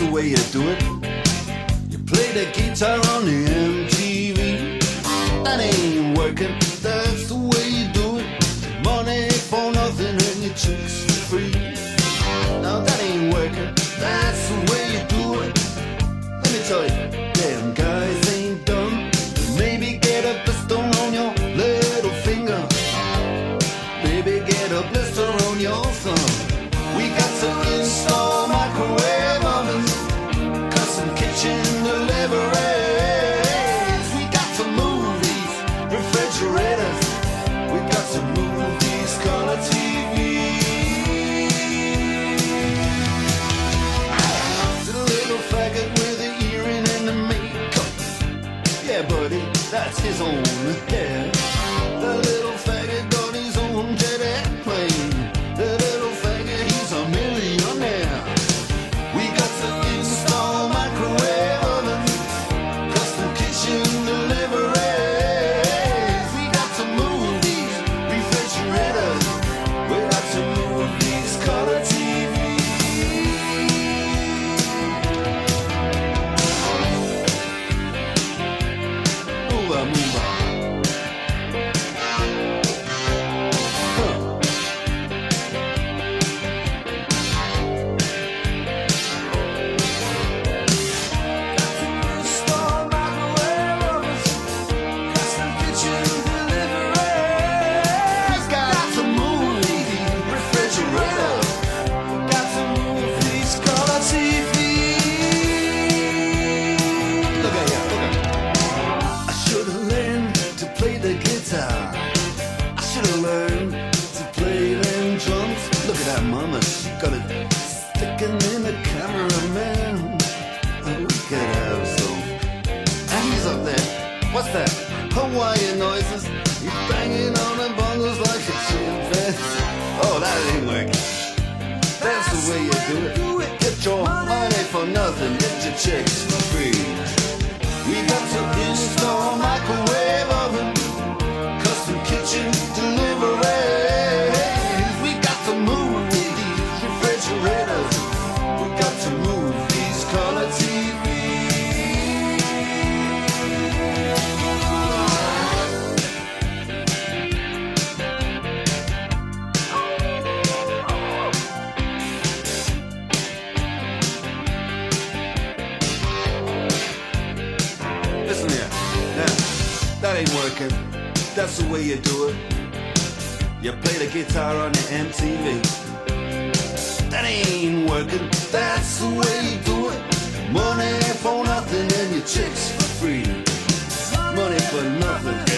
the way you do it. You play the guitar on the MTV. That ain't working, that's the way you do it. Money for nothing and your chicks for free. Now that ain't working, that's the way you do it. Let me tell you, damn guys ain't dumb. Maybe get a blister on your little finger. Maybe get a blister on your thumb. We got to install microwave ovens, custom kitchen deliveries. We got to move these refrigerators. We got to move these color TVs. The little faggot with the earring and the makeup. Yeah, buddy, that's his own hair. The little faggot got his own jet airplane. The little faggot, he's a millionaire. We got to install microwave ovens, custom kitchen deliveries. We got to move these refrigerators. We got to move these color TVs. Move on, move on. Got it sticking in the cameraman. We could have some. And he's up there. What's that? Hawaiian noises. He's banging on the bongos like a chimpanzee. Oh, that ain't working. That's the way you do it. Get your money for nothing. Get your chicks for free. We got to install microwave oven, custom kitchen deliveries. We got to move refrigerators. We got to move these color TVs. Listen here, now, that ain't working. That's the way you do it. You play the guitar on the MTV. That ain't working, that's the way you do it. Money for nothing and your chicks for free. Money for nothing